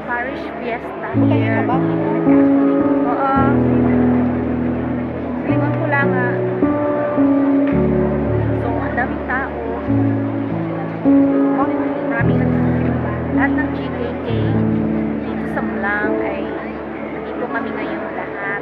Parish fiesta here. Oo. Lingon ko lang nga. So, ang daming tao. Maraming nagsisimba. Lahat ng GKK dito sa Mlang ay dito kami ngayon lahat.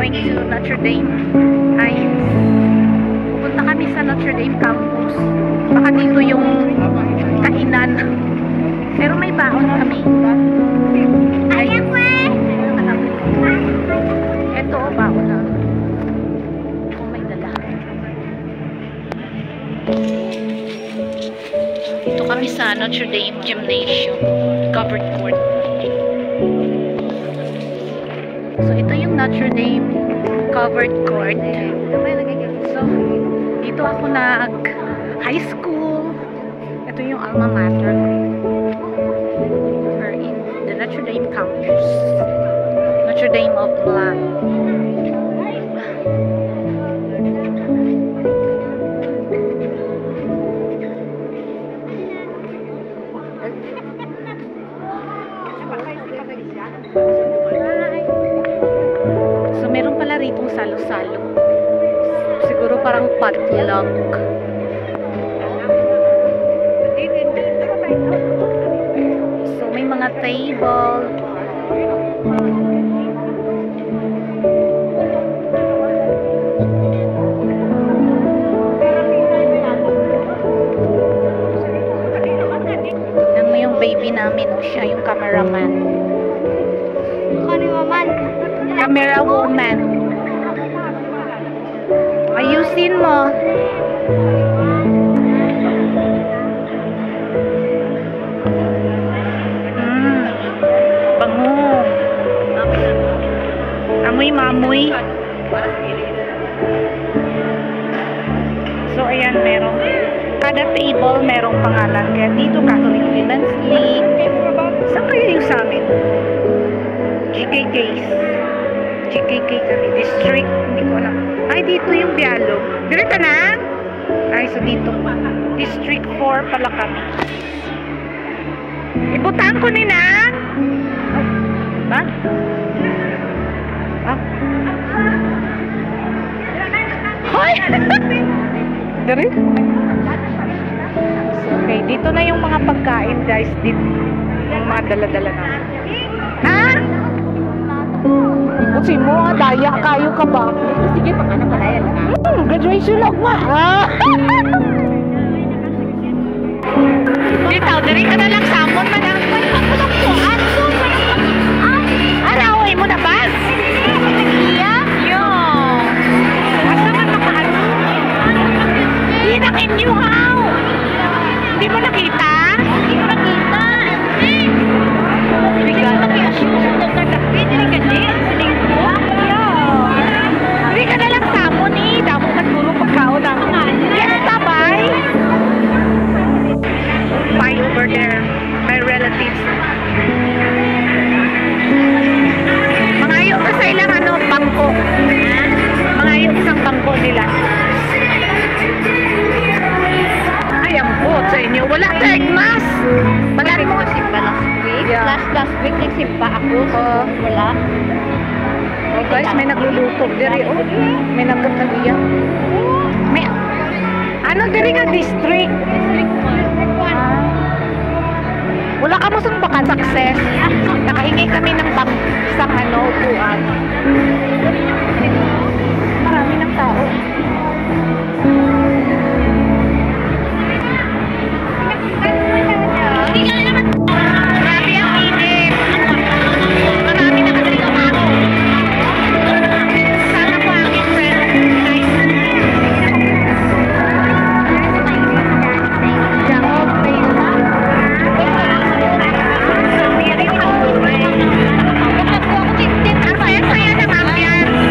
To Notre Dame. Ay, pupunta kami sa Notre Dame campus. Baka dito yung kainan. Pero may baon kami. Ay, eto o baon na. Oh, may dala. Dito kami sa Notre Dame Gymnasium. Covered court. So, ito yung Notre Dame covered court. So, dito ako nag-high school. Ito yung alma mater. We're in the Notre Dame campus. Notre Dame of Mlang. Meron pala ritong salo-salo. Siguro parang potluck. So, may mga table. Tignan mo yung baby namin. Siya yung cameraman. Camera woman. Ayusin mo. amoy. So, ayan, merong kada table merong pangalan. Kaya dito, Catholic Women's League. Saan kaya yung sa amin? GKK kami. District. Hindi ko alam. Ay, dito yung Bialog. Direta na? Ay, so dito. District 4 pala kami. Ibutan ko ni na. Ba? Ah? Hoy! Dari? Okay, dito na yung mga pagkain, guys. Dito yung mga dala-dala namin. Ha? Kasi mo, daya kayo ka ba? Sige, pag anak pala yan. Graduation lang ma. Dito, dari ka na lang samon, madam. Ako lang po. Araway mo na ba? Yo. Asa man makaano? Hindi na kinyo, how? Hindi mo nakita? Hindi mo nakita. Hindi ka nakita. Hindi ka na lang samon eh. Damo magturo pagkaon ako. Yes, tabay. Fight over there. My relatives. Mangayo ka sa ilang bangko. Mangayo isang bangko nila. Ay, ang buot sa inyo. Wala tayong mas. Wala mo. Simba last week. Yeah. Last week nagsimba ako. So, wala. Oh, guys, may nagluluto diri. Oh, may nag-iyak. May ano diri nga district? District 1. Wala ka mo sa baka success. Nakahingi kami ng isang upuan. Marami ng tao. Grabe ang init. Marami na kasi ako. Sana po aking friend. Nice. Saya ng ambience.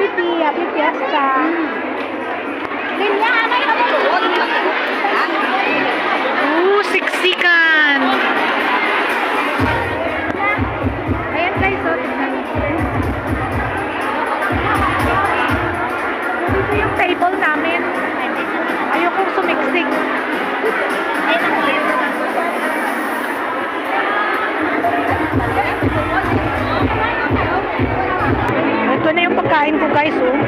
Happy tea, happy fiesta. Siksikan. Ayan guys, oh, tignan niyo. Dito yung table namin. Ayokong sumiksik. Ito na yung pagkain ko guys, oh.